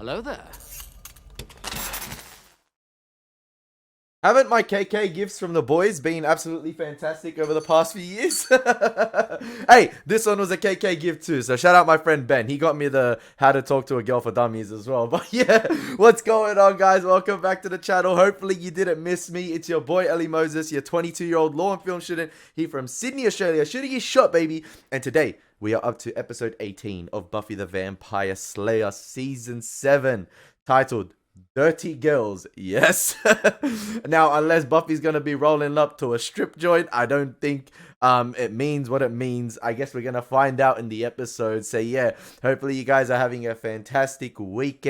Hello there. Haven't my KK gifts from the boys been absolutely fantastic over the past few years? Hey, this one was a KK gift too, so shout out my friend Ben. He got me the How to Talk to a Girl for Dummies as well. But yeah, what's going on, guys? Welcome back to the channel. Hopefully you didn't miss me. It's your boy Elie Moses, your 22-year-old law and film student here from Sydney, Australia, shooting his shot, baby. And today, we are up to episode 18 of Buffy the Vampire Slayer Season 7, titled Dirty Girls. Yes. Now, unless Buffy's gonna be rolling up to a strip joint, I don't think it means what it means. I guess we're gonna find out in the episode. So yeah, hopefully you guys are having a fantastic week,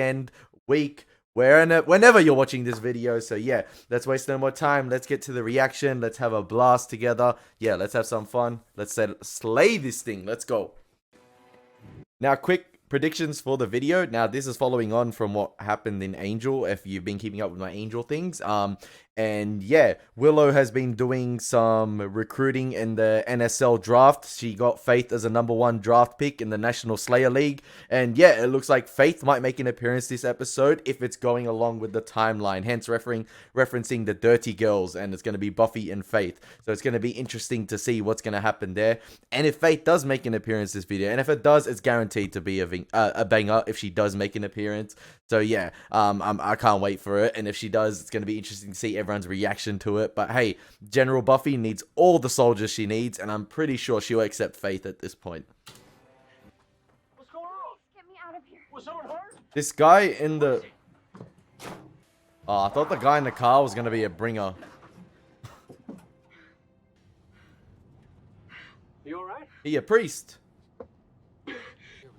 whenever you're watching this video. So yeah, let's waste no more time. Let's get to the reaction. Let's have a blast together. Yeah, let's have some fun. Let's slay this thing. Let's go. Now, quick predictions for the video. Now, this is following on from what happened in Angel, if you've been keeping up with my Angel things. And yeah, Willow has been doing some recruiting in the NSL draft. She got Faith as a #1 draft pick in the National Slayer League. And yeah, it looks like Faith might make an appearance this episode if it's going along with the timeline. Hence, referencing the Dirty Girls, and it's going to be Buffy and Faith. So it's going to be interesting to see what's going to happen there. And if Faith does make an appearance this video, and if it does, it's guaranteed to be a banger if she does make an appearance. So yeah, I can't wait for it. And if she does, it's going to be interesting to see everyone's reaction to it. But hey, General Buffy needs all the soldiers she needs, and I'm pretty sure she'll accept Faith at this point. What's going on? Get me out of here. Was someone hurt? This guy in the... Oh, I thought the guy in the car was going to be a bringer. You alright? He a priest. You ever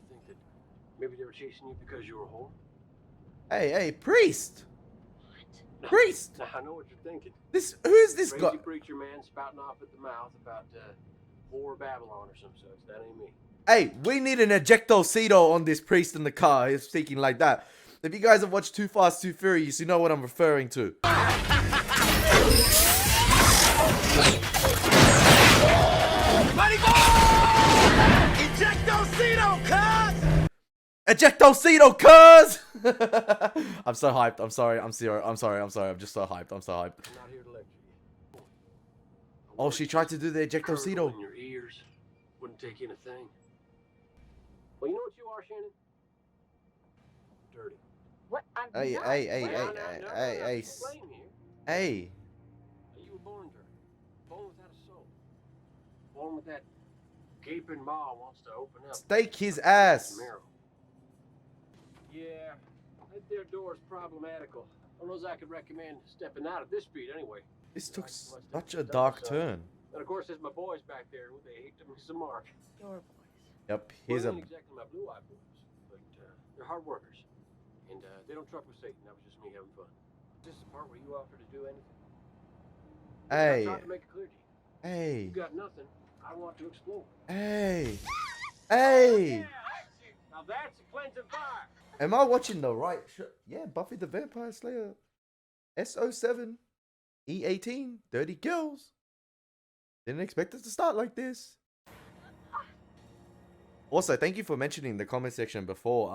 think that maybe they were chasing you because you were home? Hey, priest. Priest. Now, I know what you're thinking. Who is this guy? Crazy preacher man spouting off at the mouth about whore Babylon or some such. That ain't me. Hey, we need an ejectocito on this priest in the car. He's speaking like that. If you guys have watched Too Fast, Too Furious, you know what I'm referring to. Ejectocito, cuz! Ejectocito, cuz! I'm so hyped. I'm sorry. I'm sorry. I'm just so hyped. I'm so hyped. I'm not here to lecture you. Oh, she tried to do the ejectocito. In your ears. Wouldn't take in a thing. Well, you know what you are, Shannon? Dirty. What? I'm Hey, not. hey. Blame here. Hey. You were born dirty. Born without a soul. Born with that gaping maw wants to open up. Stake his ass. Marrow. Yeah, that there door is problematical. I don't know as I could recommend stepping out at this speed anyway. This took such a dark turn. And of course, there's my boys back there. They hate to miss a mark. Your boys. Yep, Well, here's they a... ain't exactly my blue-eyed boys, but they're hard workers. And they don't truck with Satan. That was just me having fun. Is this the part where you offer to do anything? Hey. I'm trying to make it clear to you. Hey. You got nothing. I want to explore. Hey. Hey. Now that's a cleansing fire. Am I watching the right show? Yeah, Buffy the Vampire Slayer. S07. E18. Dirty Girls. Didn't expect it to start like this. Also, thank you for mentioning in the comment section before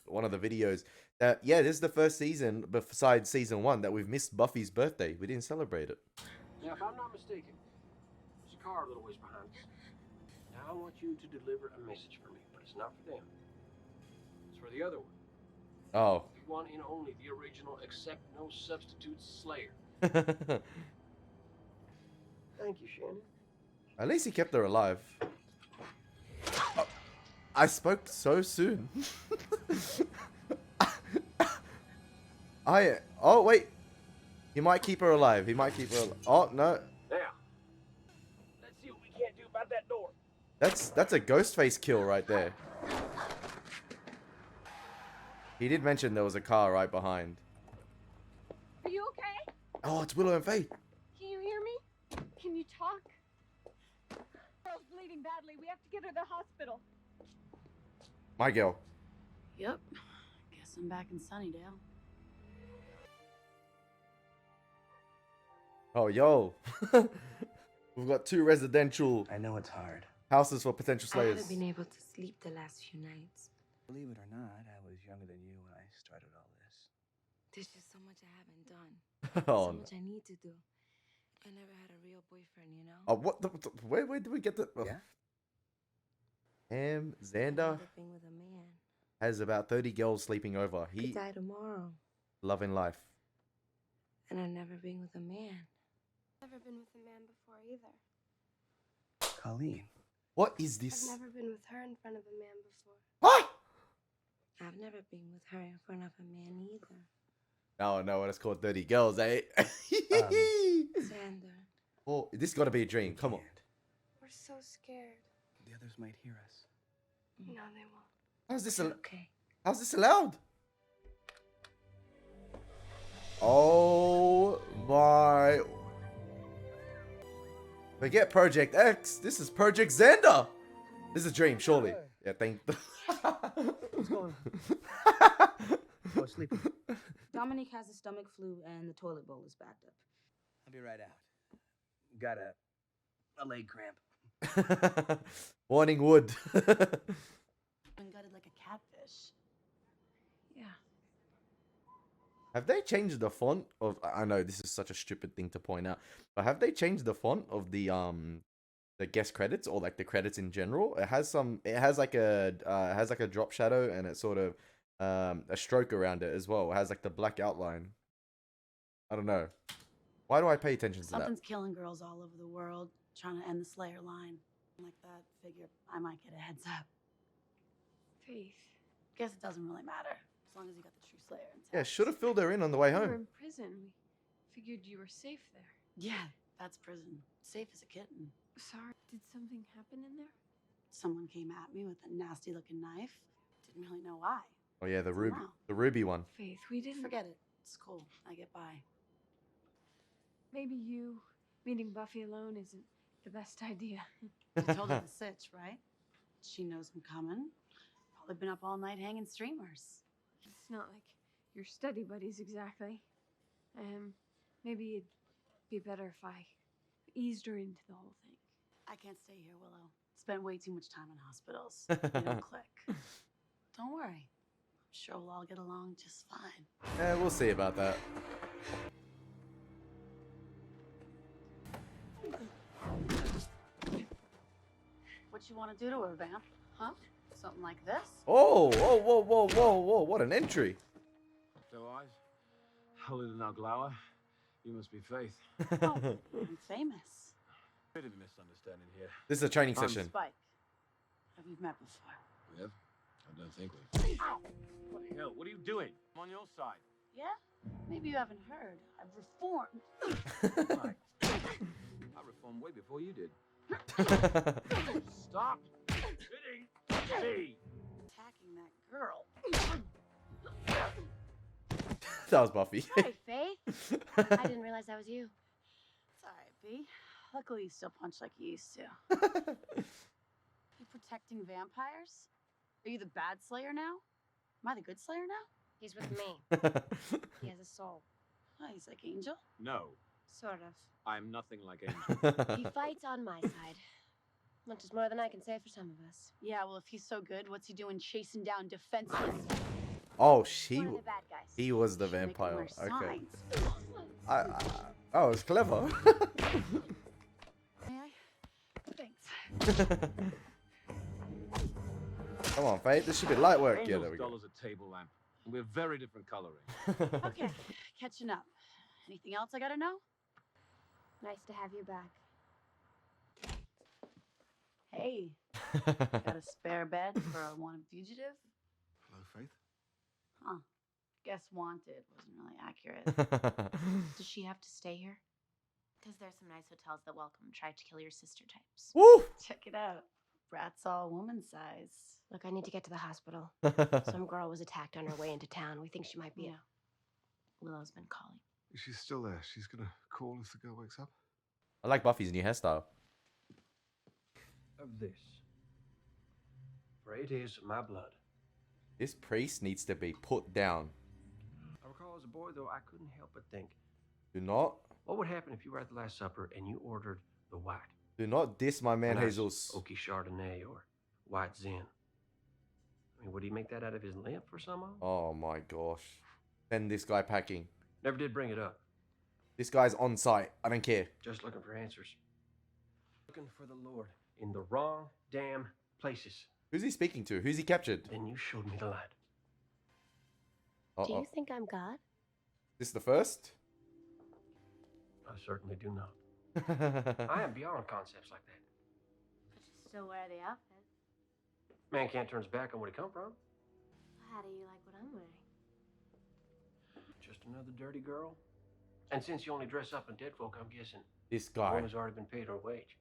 one of the videos that, yeah, this is the first season, besides season 1, that we've missed Buffy's birthday. We didn't celebrate it. Now, if I'm not mistaken, there's a car a little ways behind us. Now, I want you to deliver a message for me, but it's not for them. It's for the other one. Oh. The one and only, the original, accept no substitute Slayer. Thank you, Shannon. At least he kept her alive. Oh, I spoke so soon. Oh, wait. He might keep her alive. He might keep her alive. Oh, no. Now, let's see what we can't do about that door. That's a ghost face kill right there. He did mention there was a car right behind. Are you okay? Oh, it's Willow and Faith. Can you hear me? Can you talk? Girl's bleeding badly. We have to get her to the hospital. My girl. Yep. Guess I'm back in Sunnydale. Oh, yo. We've got 2 residential I know it's hard. houses for potential I haven't slayers. been able to sleep the last few nights. Believe it or not, I was younger than you when I started all this? There's just so much I haven't done. Oh, So no. much I need to do. I never had a real boyfriend, you know? Oh, what? Where did we get the? Oh. Yeah? Xander I've never been with a man. has about 30 girls sleeping over. He He could die tomorrow. loving life. And I've never been with a man. Never been with a man before either. Colleen. What is this? I've never been with her in front of a man before. What? I've never been with her in front of a man either. No, no, it's called 30 girls, eh? Xander. Oh, this got to be a dream. Come on. Can't. We're so scared. The others might hear us. No, they won't. How's this? It's okay. How's this allowed? Oh my! Forget Project X. This is Project Xander. This is a dream, surely. Yeah, thank. What's going on? Oh, sleeping. Dominic has a stomach flu and the toilet bowl is backed up. I'll be right out. Got a leg cramp. Warning wood. Been gutted like a catfish. Yeah. Have they changed the font of? I know this is such a stupid thing to point out, but have they changed the font of the guest credits or like the credits in general? It has some. It has like a drop shadow and it's sort of a stroke around it as well. It has like the black outline. I don't know. Why do I pay attention to Something's killing girls all over the world, trying to end the Slayer line. Like that, figure I might get a heads up. Faith. Guess it doesn't really matter, as long as you got the true Slayer intact. that? Yeah, should have filled her in on the way You were home. in prison. We figured you were safe there. Yeah, that's prison. Safe as a kitten. Sorry. Did something happen in there? Someone came at me with a nasty-looking knife. Didn't really know why. Oh yeah, the Somehow. ruby one. Faith, we didn't. Forget it. It's cool. I get by. Maybe you meeting Buffy alone isn't the best idea. I told her the sitch, right? She knows I'm coming. Probably been up all night hanging streamers. It's not like your study buddies exactly. Maybe it'd be better if I eased her into the whole thing. I can't stay here, Willow. Spent way too much time in hospitals. We don't click. Don't worry. I'm sure we'll all get along just fine. Yeah, we'll see about that. What you want to do to her, Vamp? Huh? Something like this? Oh, whoa, whoa, whoa, whoa, whoa! What an entry! So eyes, holier than thou glower. You must be Faith. Oh, I'm famous. Bit of a misunderstanding here. This is a training session. Spike. Have we met before? We have? I don't think we. What the hell? What are you doing? I'm on your side. Yeah? Maybe you haven't heard. I've reformed. Right. I reformed way before you did. Stop hitting me! Attacking that girl. That was Buffy. Hi, Faith. I didn't realize that was you. It's alright, B. Luckily, you still punch like you used to. You protecting vampires? Are you the bad Slayer now? Am I the good Slayer now? He's with me. He has a soul. Oh, he's like Angel. No, Sort of. I'm nothing like Angel. He fights on my side. Which is more than I can say for some of us. Yeah, well, if he's so good, what's he doing chasing down defenseless? Oh, One of the bad guys. he was the Should make him vampire. wear Okay. signs. Oh, it's clever. May I? Thanks. Come on, Faith. This should be light work. Yeah, Angel's there we doll go. is a table lamp. And we're very different coloring. Okay, catching up. Anything else I gotta know? Nice to have you back. Hey, got a spare bed for a wanted fugitive? Hello, Faith. Huh. Guess wanted wasn't really accurate. Does she have to stay here? Because there's some nice hotels that welcome try to kill your sister types. Woo! Check it out. Brat's all woman size. Look, I need to get to the hospital. Some girl was attacked on her way into town. We think she might be Yeah. Willow's been calling. She's still there. She's gonna call if the girl wakes up. I like Buffy's new hairstyle. Of this. For it is my blood. This priest needs to be put down. I recall as a boy, though, I couldn't help but think, Do not, what would happen if you were at the Last Supper and you ordered the white? do not diss my man Nice Jesus. Oaky Chardonnay or white Zin. I mean, would he make that out of his limp or something? Oh my gosh. Send this guy packing. Never did bring it up. This guy's on site. I don't care. Just looking for answers. Looking for the Lord in the wrong damn places. Who's he speaking to? Who's he captured? Then you showed me the light. Uh-oh. Do you think I'm God? This the first? I certainly do not. I am beyond concepts like that. But you still wear the outfit. Man can't turn his back on where he come from. How do you like what I'm wearing? Just another dirty girl. And since you only dress up in dead folk, I'm guessing This the guy. woman's already been paid her wage.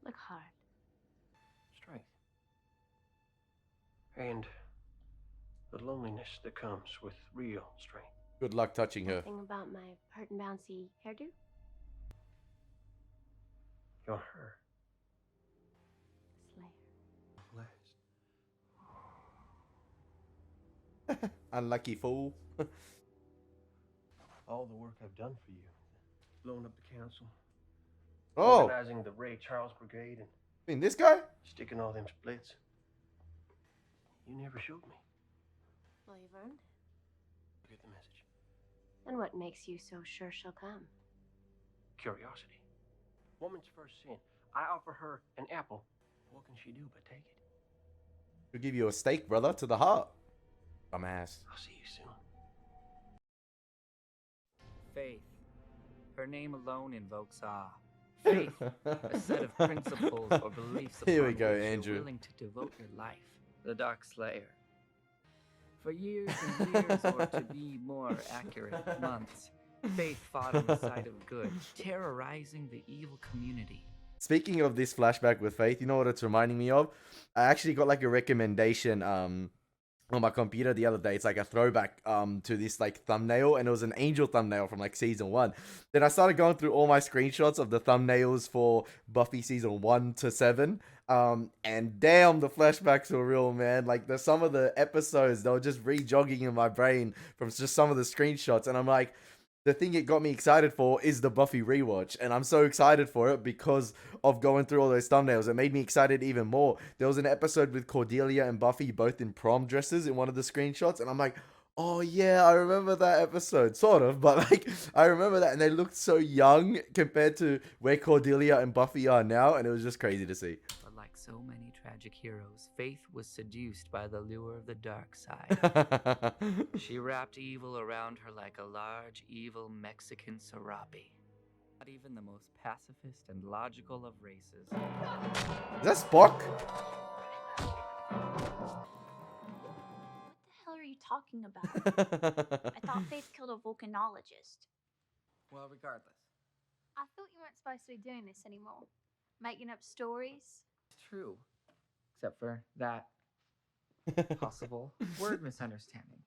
Look hard. Strength. And the loneliness that comes with real strength. Good luck touching her. Nothing about my pert and bouncy hairdo? You're her. Slayer. Last. Unlucky fool. All the work I've done for you. Blowing up the council. Oh, Organizing the Ray Charles Brigade and I mean this guy? sticking all them splits. You never showed me. Well, you've earned it. Get the message. And what makes you so sure she'll come? Curiosity. Woman's first sin. I offer her an apple. What can she do but take it? He'll give you a steak, brother, to the heart. Dumbass. I'll see you soon. Faith. Her name alone invokes awe. Faith, a set of principles or beliefs Here we upon go, which Andrew. you're willing to devote your life. The Dark Slayer. For years and years, or to be more accurate, months, Faith fought on the side of good, terrorizing the evil community. Speaking of this flashback with Faith, you know what it's reminding me of? I actually got like a recommendation on my computer the other day. It's like a throwback to this like thumbnail, and it was an angel thumbnail from like season 1. Then I started going through all my screenshots of the thumbnails for Buffy season 1 to 7. And damn, the flashbacks were real, man. Like some of the episodes, they were just re-jogging in my brain from just some of the screenshots, and I'm like, the thing it got me excited for is the Buffy rewatch, and I'm so excited for it because of going through all those thumbnails. It made me excited even more. There was an episode with Cordelia and Buffy both in prom dresses in one of the screenshots, and I'm like, oh yeah, I remember that episode, sort of, but like, I remember that, and they looked so young compared to where Cordelia and Buffy are now, and it was just crazy to see. But like so many tragic heroes, Faith was seduced by the lure of the dark side. She wrapped evil around her like a large, evil Mexican serape. Not even the most pacifist and logical of races. Is that Spock? What the hell are you talking about? I thought Faith killed a volcanologist. Well, regardless. I thought you weren't supposed to be doing this anymore. Making up stories. It's true. Except for that possible word misunderstanding.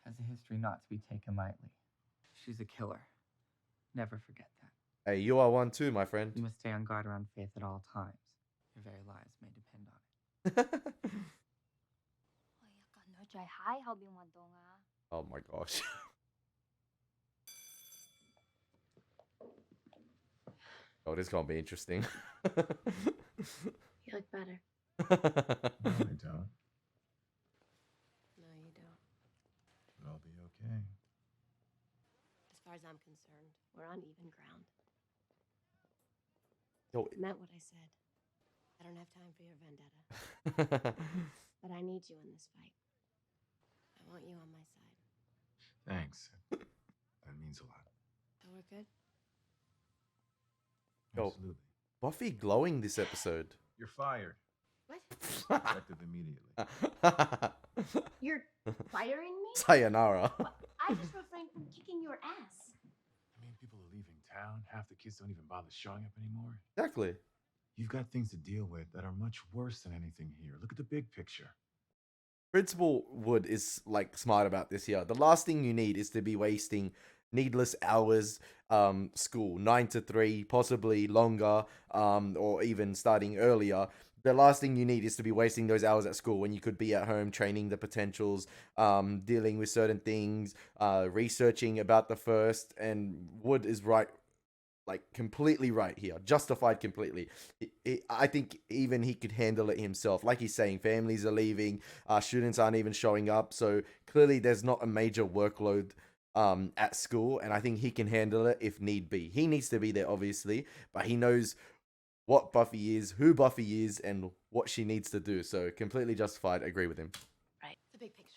Has a history not to be taken lightly. She's a killer. Never forget that. Hey, you are one too, my friend. You must stay on guard around Faith at all times. Your very lives may depend on it. Oh my gosh. Oh, this is gonna be interesting. You look better. No, I don't. No, you don't. But I'll be okay. As far as I'm concerned, we're on even ground. Yo, I meant what I said. I don't have time for your vendetta. But I need you in this fight. I want you on my side. Thanks. That means a lot. So we're good? Yo. Absolutely. Buffy glowing this episode. You're fired. What? Effective immediately. You're firing me? Sayonara. I just refrained from kicking your ass. I mean, people are leaving town. Half the kids don't even bother showing up anymore. Exactly. You've got things to deal with that are much worse than anything here. Look at the big picture. Principal Wood is like smart about this here. The last thing you need is to be wasting needless hours school, 9 to 3, possibly longer, or even starting earlier. The last thing you need is to be wasting those hours at school when you could be at home training the potentials, dealing with certain things, researching about the first. And Wood is right like completely right here, justified completely. I think even he could handle it himself. Like he's saying, families are leaving, students aren't even showing up, so clearly there's not a major workload at school, and I think he can handle it if need be. He needs to be there, obviously, but he knows what Buffy is, who Buffy is, and what she needs to do. So completely justified. Agree with him. Right. The big picture.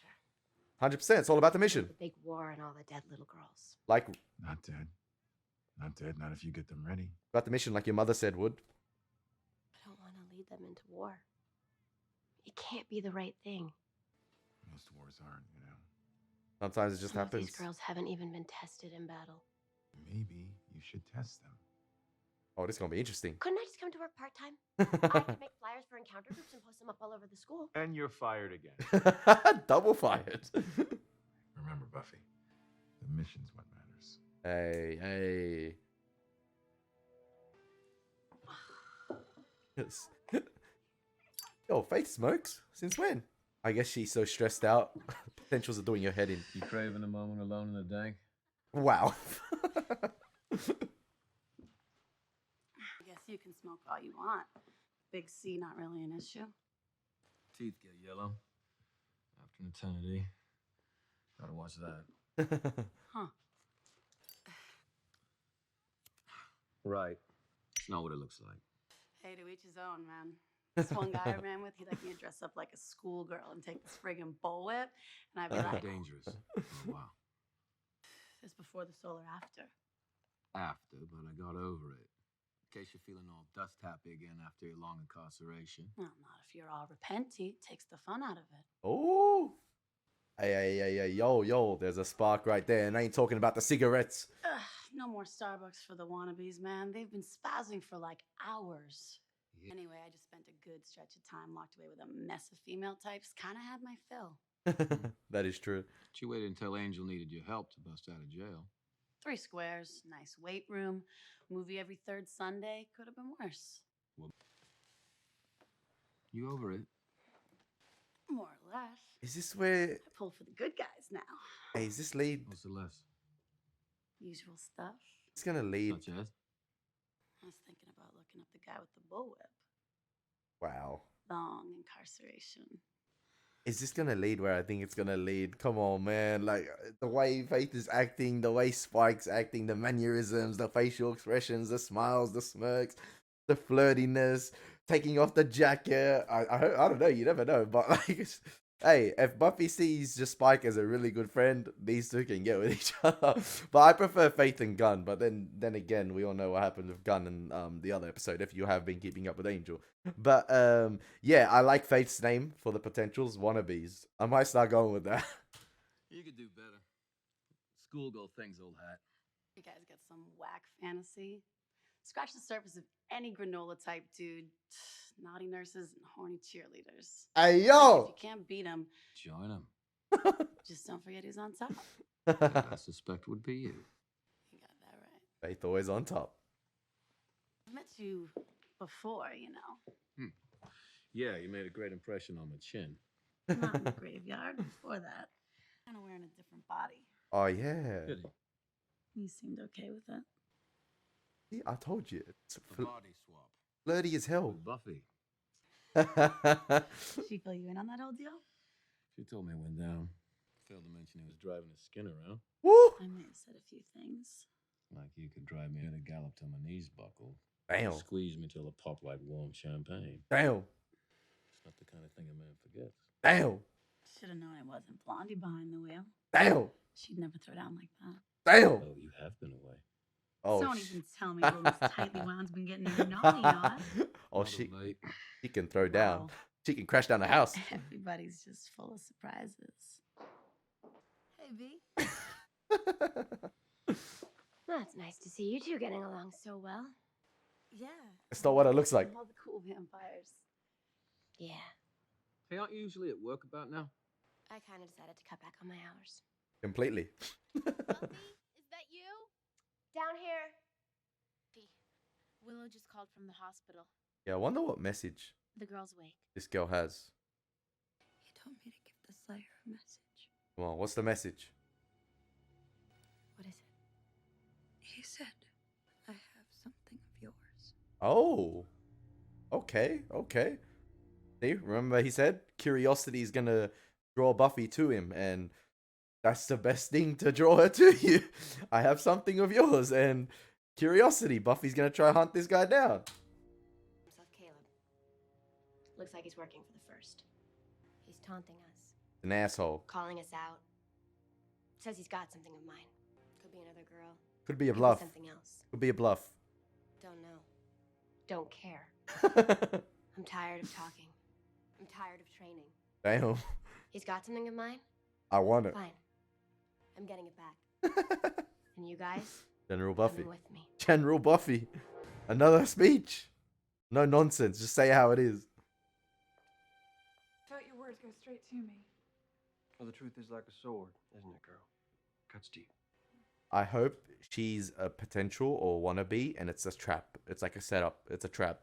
100%. It's all about the mission. The big war and all the dead little girls. Like, Not dead. Not dead, not if you get them ready. about the mission, like your mother said would. I don't want to lead them into war. It can't be the right thing. Most wars aren't, you know. Sometimes it just Some of happens. these girls haven't even been tested in battle. Maybe you should test them. Oh, this is gonna be interesting. Couldn't I just come to work part-time? I could make flyers for encounter groups and post them up all over the school. And you're fired again. Double fired. Remember, Buffy, the mission's what matters. Hey. Yes. Yo, Faith smokes? Since when? I guess she's so stressed out. Potentials are doing your head in. You craving a moment alone in the dank? Wow. I guess you can smoke all you want. Big C, not really an issue. Teeth get yellow. After an eternity. Gotta watch that. Huh. Right. It's not what it looks like. Hey, to each his own, man. This one guy I ran with, he'd like me to dress up like a schoolgirl and take this friggin' bullwhip, and I'd be like, Dangerous. For a while. this before the solar after. After, but I got over it. In case you're feeling all dust happy again after your long incarceration. Well, not if you're all repenty. It takes the fun out of it. Oh. Hey, yo, there's a spark right there, and I ain't talking about the cigarettes. Ugh, no more Starbucks for the wannabes, man. They've been spazzing for like hours. Yeah. Anyway, I just spent a good stretch of time locked away with a mess of female types. Kind of had my fill. That is true. But you waited until Angel needed your help to bust out of jail. 3 squares, nice weight room, movie every 3rd Sunday. Could have been worse. Well, you over it? More or less. Is this where... I pull for the good guys now. Hey, is this lead... What's the less? Usual stuff. It's gonna lead... Such as? I was thinking about looking up the guy with the bullwhip. Wow. Long incarceration. Is this gonna lead where I think it's gonna lead? Come on, man. Like, the way Faith is acting, the way Spike's acting, the mannerisms, the facial expressions, the smiles, the smirks, the flirtiness, taking off the jacket. I don't know, you never know. But, like, hey, if Buffy sees just Spike as a really good friend, these two can get with each other. But I prefer Faith and Gunn. But then again, we all know what happened with Gunn in the other episode, if you have been keeping up with Angel. But yeah, I like Faith's name for the potentials, wannabes. I might start going with that. You could do better. Schoolgirl things, old hat. You guys got some whack fantasy. Scratch the surface of any granola type dude. Naughty nurses and horny cheerleaders. Hey, If yo! you can't beat them, Join them. just don't forget who's on top. I suspect would be you. You got that right. Faith always on top. I've met you before, you know. Yeah, you made a great impression on my chin. Not in the graveyard before that. Kind of wearing a different body. Oh, yeah. Good. You seemed okay with it. See, I told you. It's A body swap. flirty as hell. With Buffy. She fill you in on that old deal? She told me it went down. Failed to mention he was driving his skin around. Woo! I may have said a few things. Like you could drive me at a gallop till my knees buckle. Damn. Squeeze me till I pop like warm champagne. Damn. It's not the kind of thing a man forgets. Damn. Should have known it wasn't Blondie behind the wheel. Damn. She'd never throw down like that. Damn. Oh, you have been away. Oh, Don't even tell me little Miss Tightly Wound's been getting her naughty on. Oh, Not she late. can throw down. Wow. She can crash down the house. Everybody's just full of surprises. Hey, V. That's nice to see you two getting along so well. Yeah. It's not what it looks like. All the cool vampires. Yeah. Hey, aren't you usually at work about now? I kind of decided to cut back on my hours. Completely. Buffy, is that you? Down here. Willow just called from the hospital. Yeah, I wonder what message The girl's awake. this girl has. He told me to give the Slayer a message. Come on, what's the message? What is it? He said, I have Oh, okay, okay. See, remember he said curiosity is gonna draw Buffy to him, and that's the best thing to draw her to you. I have something of yours, and curiosity. Buffy's gonna try hunt this guy down. Himself, Caleb. Looks like he's working for the First. He's taunting us, An asshole. calling us out. Says he's got something of mine. Could be another girl. Could be a Could bluff. something else. Could be a bluff. Don't know. Don't care. I'm tired of talking. I'm tired of training. Damn. He's got something of mine? I want it. Fine. I'm getting it back. And you guys? General Buffy. Come with me. General Buffy. Another speech. No nonsense. Just say how it is. Don't your words go straight to me. Well, the truth is like a sword, isn't it, girl? Cuts deep. I hope she's a potential or wannabe, and it's a trap. It's like a setup. It's a trap.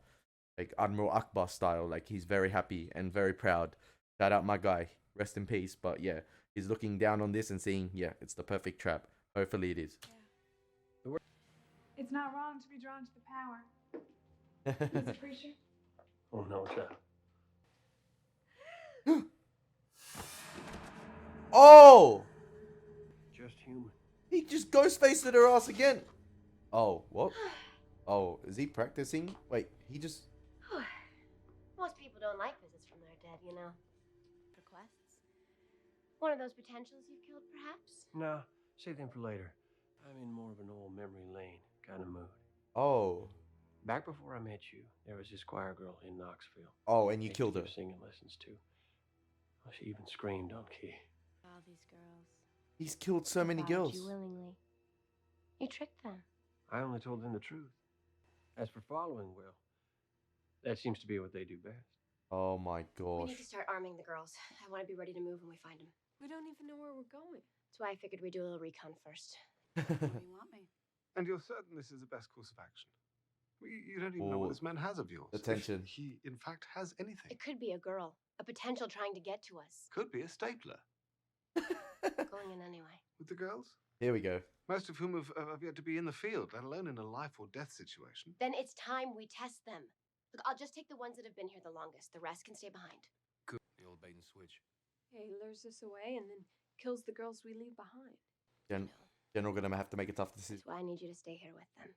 Like Admiral Akbar style. Like he's very happy and very proud. Shout out my guy. Rest in peace. But yeah, he's looking down on this and seeing, yeah, it's the perfect trap. Hopefully it is. It's not wrong to be drawn to the power. Mr. Preacher? Oh, no, it's not. Oh! Just human. He just ghost faced her ass again. Oh, what? Oh, is he practicing? Wait, he just... Most people don't like visits from their dead, you know. Requests? One of those potentials you've killed, perhaps? Nah, save them for later. I'm in more of an old memory lane kind of mood. Oh. Back before I met you, there was this choir girl in Knoxville. Oh, and you Used to killed her. give singing lessons too. Well, she even screamed on key. All these girls. He's killed so many Followed girls. you willingly. You tricked them. I only told them the truth. As for following, well, that seems to be what they do best. Oh my We gosh. need to start arming the girls. I want to be ready to move when we find them. We don't even know where we're going. That's why I figured we'd do a little recon first. Where do you want me? And you're certain this is the best course of action? You don't even know Oh, what this man has of yours. attention. If he, in fact, has anything. It could be a girl, a potential trying to get to us. Could be a stapler. Going in anyway. With the girls? Here we go. Most of whom have yet to be in the field, let alone in a life or death situation. Then it's time we test them. Look, I'll just take the ones that have been here the longest. The rest can stay behind. Good. The old bait and switch. He lures us away and then kills the girls we leave behind. General gonna have to make a tough decision. That's why I need you to stay here with them.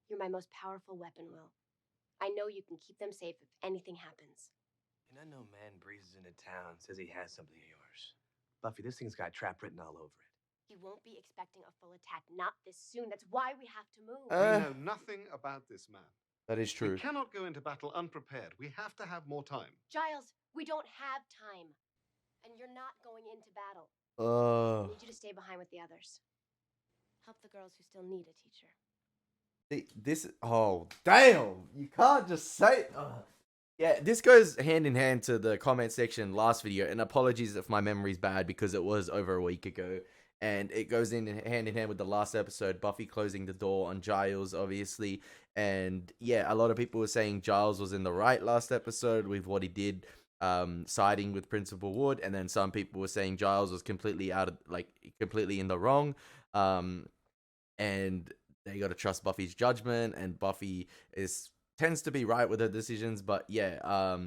You're my most powerful weapon, Will. I know you can keep them safe if anything happens. And I know man breezes into town, says he has something of yours. Buffy, this thing's got trap written all over it. He won't be expecting a full attack, not this soon. That's why we have to move. We know nothing about this man. That is true. We cannot go into battle unprepared. We have to have more time. Giles, we don't have time. And you're not going into battle. I need you to stay behind with the others. Help the girls who still need a teacher. This, oh damn, you can't just say. Yeah, this goes hand in hand to the comment section last video, and apologies if my memory's bad because it was over a week ago, and it goes in hand with the last episode, Buffy closing the door on Giles, obviously, and yeah, a lot of people were saying Giles was in the right last episode with what he did, siding with Principal Wood, and then some people were saying Giles was completely completely in the wrong, and they got to trust Buffy's judgment, and Buffy tends to be right with her decisions, but yeah,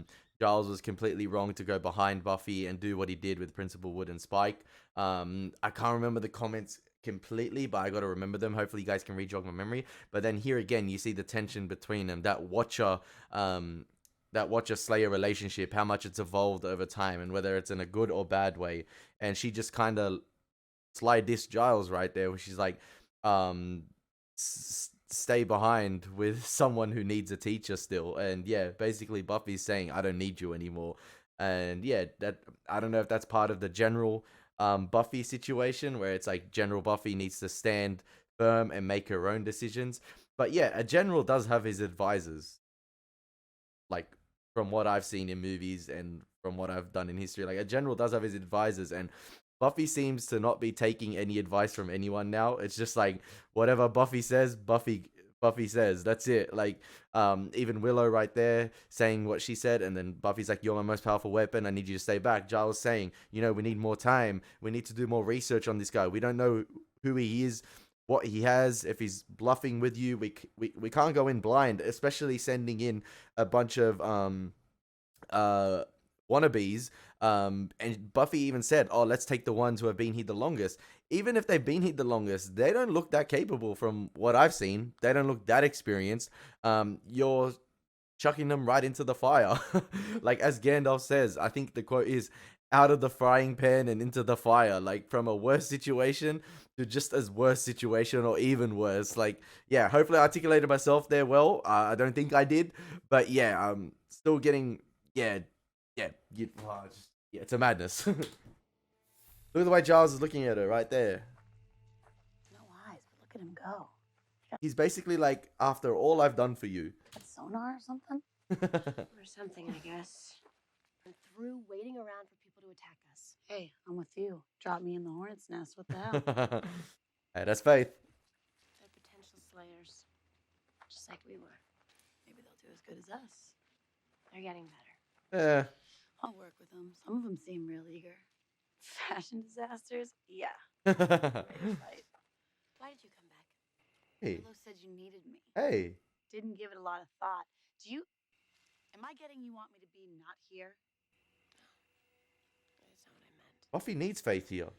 Giles was completely wrong to go behind Buffy and do what he did with Principal Wood and Spike. I can't remember the comments completely, but I got to remember them. Hopefully you guys can re-jog my memory. But then here again, you see the tension between them, that Watcher Slayer relationship, how much it's evolved over time, and whether it's in a good or bad way. And she just kind of slide diss Giles right there, where she's like, stay behind with someone who needs a teacher still. And yeah, basically Buffy's saying, I don't need you anymore. And yeah, that, I don't know if that's part of the general Buffy situation, where it's like General Buffy needs to stand firm and make her own decisions. But yeah, a general does have his advisors, like from what I've seen in movies and from what I've done in history. Like a general does have his advisors, and Buffy seems to not be taking any advice from anyone now. It's just like whatever Buffy says, Buffy says. That's it. Like even Willow right there saying what she said, and then Buffy's like, "You're my most powerful weapon. I need you to stay back." Giles saying, "You know, we need more time. We need to do more research on this guy. We don't know who he is. what he has. If he's bluffing with you, we can't go in blind, especially sending in a bunch of wannabes. And Buffy even said, "Oh, let's take the ones who have been here the longest." Even if they've been here the longest, they don't look that capable from what I've seen. They don't look that experienced. You're chucking them right into the fire. Like as Gandalf says, I think the quote is, out of the frying pan and into the fire, like from a worse situation to just as worse situation or even worse. Like, yeah, hopefully I articulated myself there well. I don't think I did, but yeah, I'm still getting, yeah, it's a madness. Look at the way Giles is looking at her right there. No eyes, but look at him go. He's basically like, after all I've done for you. Sonar or something? Or something, I guess. I'm through waiting around for people to attack us. Hey, I'm with you. Drop me in the hornet's nest. What the hell? Hey, that's faith. They're potential slayers. Just like we were. Maybe they'll do as good as us. They're getting better. Yeah. I'll work with them. Some of them seem real eager. Fashion disasters? Yeah. Why did you come back? Hey. Willow said you needed me. Hey. Didn't give it a lot of thought. Am I getting you want me to be not here? That's not what I meant. Buffy needs faith here.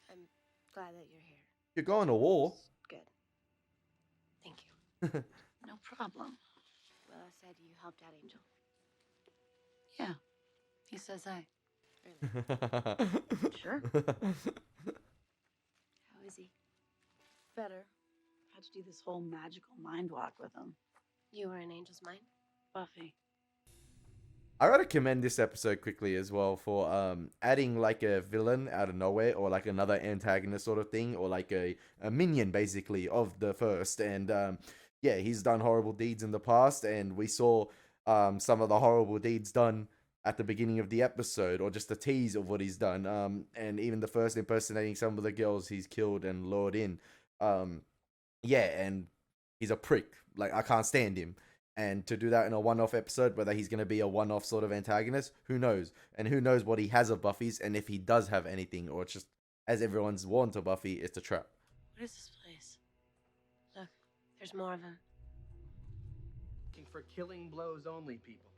I'm glad that you're here. You're going to war. Good. Thank you. No problem. Willow said you helped out Angel. Yeah. He says I. Really? Sure. How is he? Better. Had to do this whole magical mind walk with him. You were in Angel's mind? Buffy. I gotta commend this episode quickly as well for adding like a villain out of nowhere, or like another antagonist sort of thing, or like a minion basically of the first. And yeah, he's done horrible deeds in the past, and we saw some of the horrible deeds done at the beginning of the episode, or just a tease of what he's done. And even the first impersonating some of the girls he's killed and lured in. Yeah, and he's a prick. Like, I can't stand him. And to do that in a one-off episode, whether he's going to be a one-off sort of antagonist, who knows? And who knows what he has of Buffy's, and if he does have anything, or it's just, as everyone's warned to Buffy, it's a trap. What is this place? Look, there's more of them. Looking for killing blows only, people.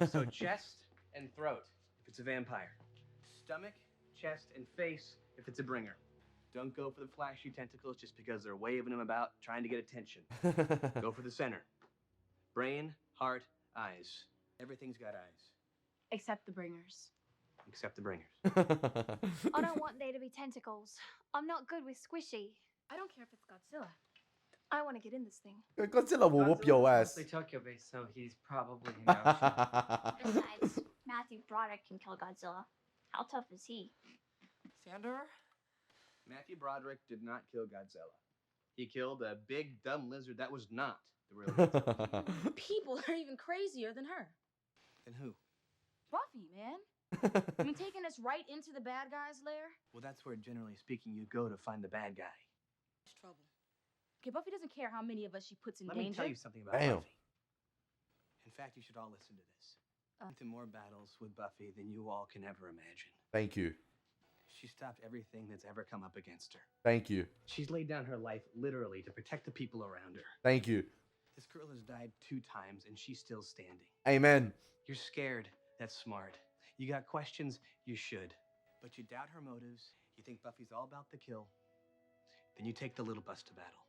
So chest and throat, if it's a vampire. Stomach, chest, and face, if it's a bringer. Don't go for the flashy tentacles just because they're waving them about, trying to get attention. Go for the center. Brain, heart, eyes. Everything's got eyes. Except the bringers. Except the bringers. I don't want there to be tentacles. I'm not good with squishy. I don't care if it's Godzilla. I want to get in this thing. Godzilla will whoop your ass. Mostly Tokyo-based, so he's probably an option. Besides, Matthew Broderick can kill Godzilla. How tough is he? Sandor? Matthew Broderick did not kill Godzilla. He killed a big, dumb lizard that was not the real Godzilla. People are even crazier than her. Then who? Buffy, man. I mean, taking us right into the bad guy's lair? Well, that's where, generally speaking, you go to find the bad guy. It's trouble. Okay, Buffy doesn't care how many of us she puts in Let danger. me tell you something about Damn. Buffy. In fact, you should all listen to this. Into more battles with Buffy than you all can ever imagine. Thank you. She stopped everything that's ever come up against her. Thank you. She's laid down her life literally to protect the people around her. Thank you. This girl has died 2 times and she's still standing. Amen. You're scared. That's smart. You got questions. You should. But you doubt her motives. You think Buffy's all about the kill. Then you take the little bus to battle.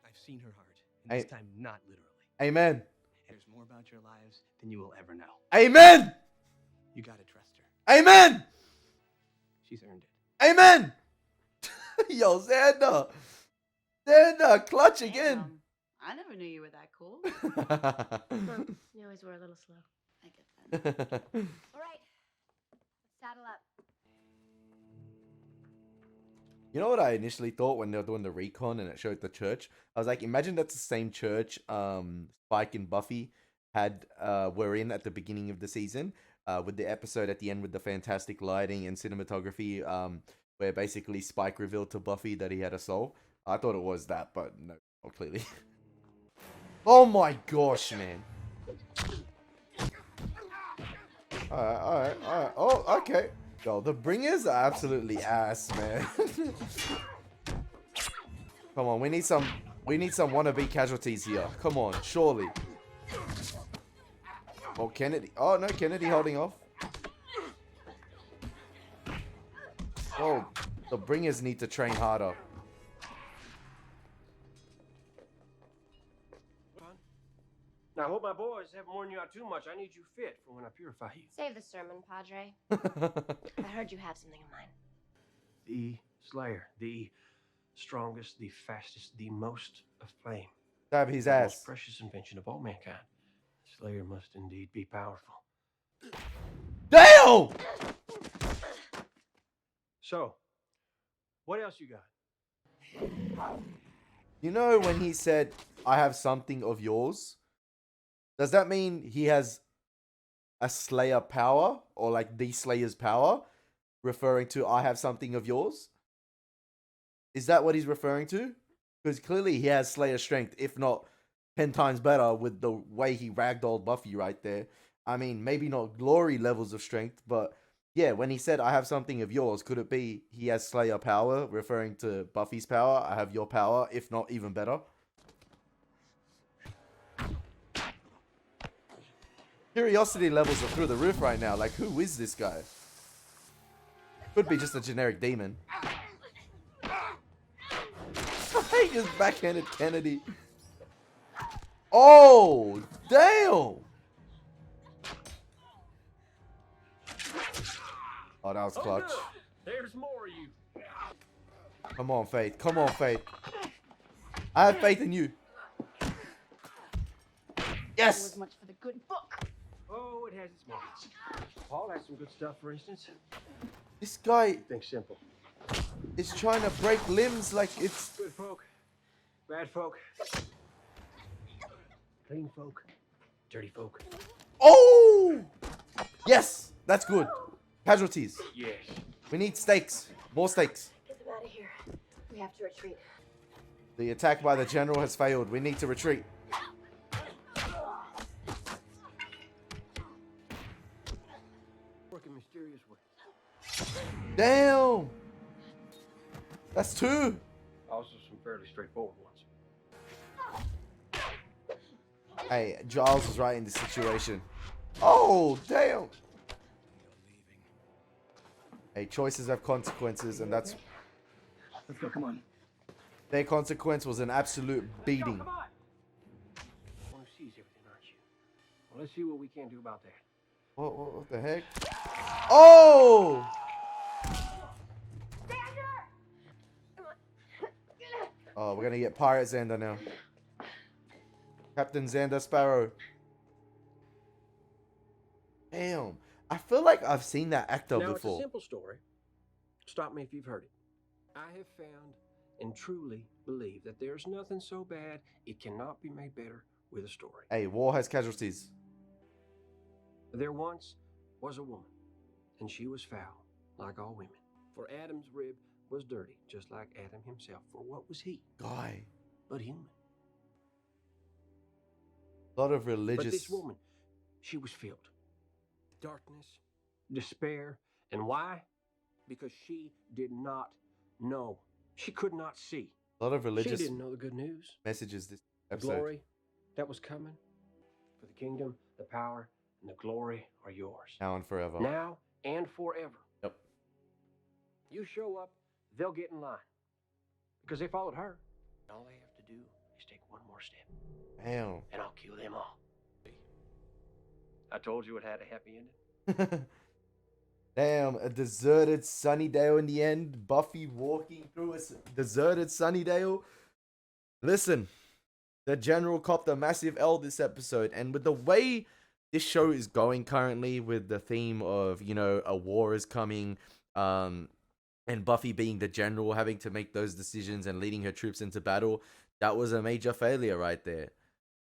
I've seen her heart. And this time, not literally. Amen. And there's more about your lives than you will ever know. Amen. You gotta trust her. Amen. She's earned it. Amen. Yo, Xander. Xander, clutch again. I never knew you were that cool. Well, you always were a little slow. I get that. All right, let's saddle up. You know what I initially thought when they were doing the recon and it showed the church? I was like, imagine that's the same church Spike and Buffy were in at the beginning of the season, with the episode at the end with the fantastic lighting and cinematography, where basically Spike revealed to Buffy that he had a soul. I thought it was that, but no, not clearly. Oh my gosh, man. Alright. Oh, okay. Yo, the bringers are absolutely ass, man. Come on, we need some wannabe casualties here. Come on, surely. Oh, Kennedy. Oh, no, Kennedy holding off. Oh, the bringers need to train harder. Now, I hope my boys haven't worn you out too much. I need you fit for when I purify you. Save the sermon, Padre. I heard you have something in mind. The Slayer, the strongest, the fastest, the most of flame. Stab his The ass. most precious invention of all mankind. The Slayer must indeed be powerful. Damn! So, what else you got? You know when he said, I have something of yours? Does that mean he has a Slayer power? Or like the Slayer's power? Referring to, I have something of yours? Is that what he's referring to? Because clearly he has Slayer strength, if not 10 times better with the way he ragdolled Buffy right there. I mean, maybe not glory levels of strength, but yeah, when he said, I have something of yours, could it be he has Slayer power, referring to Buffy's power? I have your power, if not even better. Curiosity levels are through the roof right now. Like, who is this guy? Could be just a generic demon. He just backhanded Kennedy. Oh, damn! Oh, that was clutch. Oh, no. There's more of you. Come on, Faith. Come on, Faith. I have faith in you. Yes! Was much for the good book. Oh, it has its moments. Paul has some good stuff, for instance. This guy Think simple. is trying to break limbs like it's... Good folk, bad folk, clean folk, dirty folk. Oh! Yes! That's good. Casualties. Yes. We need stakes. More stakes. Get them out of here. We have to retreat. The attack by the general has failed. We need to retreat. Work in mysterious ways. Damn! That's two. Also some fairly straightforward ones. Hey, Giles was right in this situation. Oh, damn! Hey, choices have consequences, and that's... Let's go, come on. Their consequence was an absolute beating. Come on. One who sees everything, aren't you? Well, let's see what we can do about that. What the heck? Oh! Oh, we're gonna get Pirate Xander now. Captain Xander Sparrow. Damn. I feel like I've seen that actor Now, before. it's a simple story. Stop me if you've heard it. I have found and truly believe that there's nothing so bad it cannot be made better with a story. Hey, war has casualties. There once was a woman, and she was foul, like all women. For Adam's rib was dirty, just like Adam himself. For what was he? Guy. But human. A lot of religious... But this woman, she was filled with darkness, despair, and why? Because she did not know. She could not see. A lot of religious... She didn't know the good news. Messages this The episode. glory that was coming. For the kingdom, the power, and the glory are yours. Now and forever. Now and forever. Yep. You show up, they'll get in line. Because they followed her. All they have to do is take one more step. Damn. And I'll kill them all. I told you it had a happy ending. Damn, a deserted Sunnydale in the end. Buffy walking through a deserted Sunnydale. Listen, the general copped a massive L this episode. And with the way this show is going currently, with the theme of, you know, a war is coming, and Buffy being the general, having to make those decisions and leading her troops into battle, that was a major failure right there.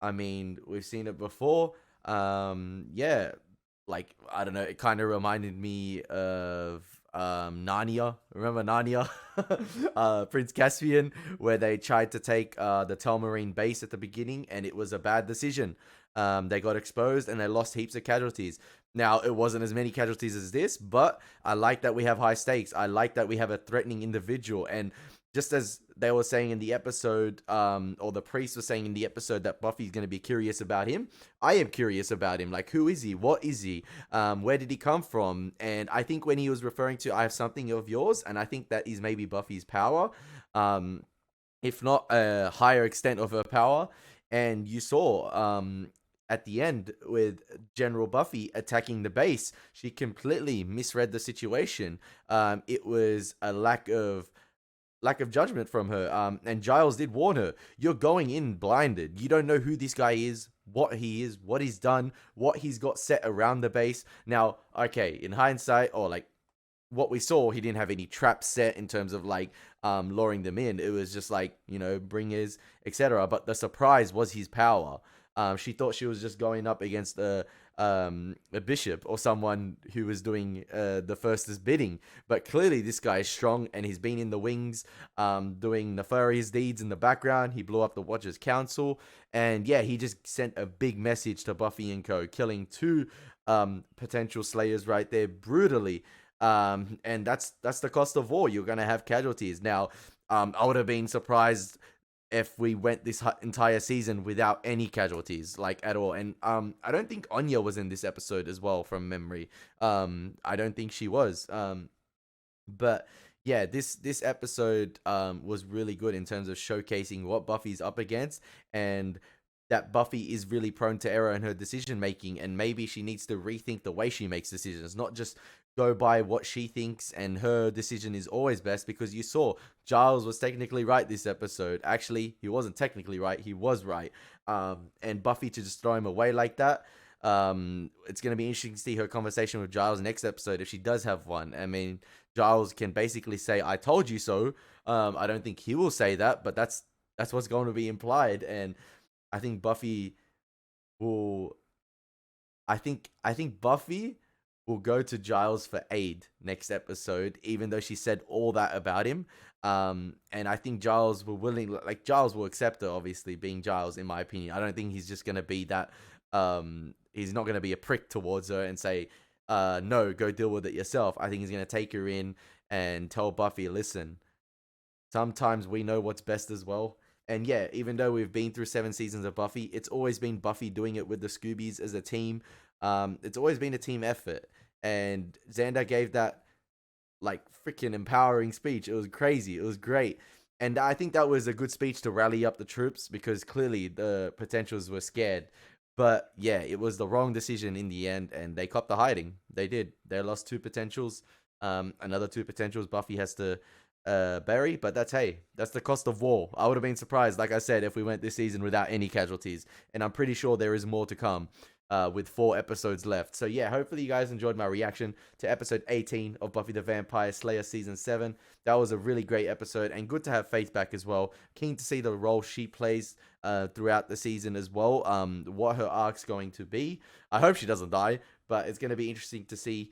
I mean, we've seen it before. Yeah, like, I don't know, it kind of reminded me of Narnia. Remember Narnia? Prince Caspian, where they tried to take the Telmarine base at the beginning, and it was a bad decision. They got exposed and they lost heaps of casualties. Now, it wasn't as many casualties as this, but I like that we have high stakes. I like that we have a threatening individual, and just as they were saying in the episode, or the priest was saying in the episode that Buffy's going to be curious about him, I am curious about him. Like, who is he? What is he? Where did he come from? And I think when he was referring to, I have something of yours, and I think that is maybe Buffy's power, if not a higher extent of her power. And you saw, at the end with General Buffy attacking the base, she completely misread the situation. It was a lack of judgment from her. And Giles did warn her, you're going in blinded. You don't know who this guy is, what he's done, what he's got set around the base. Now, okay, in hindsight, or like what we saw, he didn't have any traps set in terms of like luring them in. It was just like, you know, bringers, etc. But the surprise was his power. She thought she was just going up against a bishop or someone who was doing the first's bidding. But clearly this guy is strong, and he's been in the wings doing nefarious deeds in the background. He blew up the Watchers Council. And yeah, he just sent a big message to Buffy and co, killing 2 potential slayers right there brutally. And that's the cost of war. You're going to have casualties. Now, I would have been surprised if we went this entire season without any casualties, like, at all. And I don't think Anya was in this episode as well, from memory. I don't think she was. But yeah, this episode was really good in terms of showcasing what Buffy's up against, and that Buffy is really prone to error in her decision making, and maybe she needs to rethink the way she makes decisions, not just go by what she thinks and her decision is always best. Because you saw Giles was technically right this episode. Actually, he wasn't technically right, he was right. And Buffy to just throw him away like that, it's going to be interesting to see her conversation with Giles next episode, if she does have one. I mean, Giles can basically say, I told you so. I don't think he will say that, but that's what's going to be implied. And I think Buffy will Buffy will go to Giles for aid next episode, even though she said all that about him. And I think Giles will accept her, obviously, being Giles, in my opinion. I don't think he's just going to be that, he's not going to be a prick towards her and say, no, go deal with it yourself. I think he's going to take her in and tell Buffy, listen, sometimes we know what's best as well. And yeah, even though we've been through 7 seasons of Buffy, it's always been Buffy doing it with the Scoobies as a team. It's always been a team effort. And Xander gave that, like, freaking empowering speech. It was crazy. It was great. And I think that was a good speech to rally up the troops, because clearly the potentials were scared. But yeah, it was the wrong decision in the end, and they copped the hiding. They did. They lost 2 potentials. Another 2 potentials Buffy has to bury, but that's the cost of war. I would have been surprised, like I said, if we went this season without any casualties, and I'm pretty sure there is more to come, with 4 episodes left. So yeah, hopefully you guys enjoyed my reaction to episode 18 of Buffy the Vampire Slayer season 7. That was a really great episode, and good to have Faith back as well. Keen to see the role she plays throughout the season as well, what her arc's going to be. I hope she doesn't die, but it's going to be interesting to see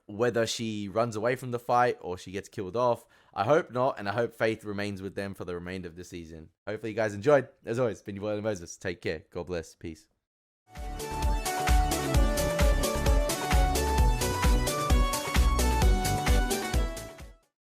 whether she runs away from the fight or she gets killed off. I hope not, and I hope Faith remains with them for the remainder of the season. Hopefully you guys enjoyed. As always, been your boy Elie Moses. Take care. God bless. Peace.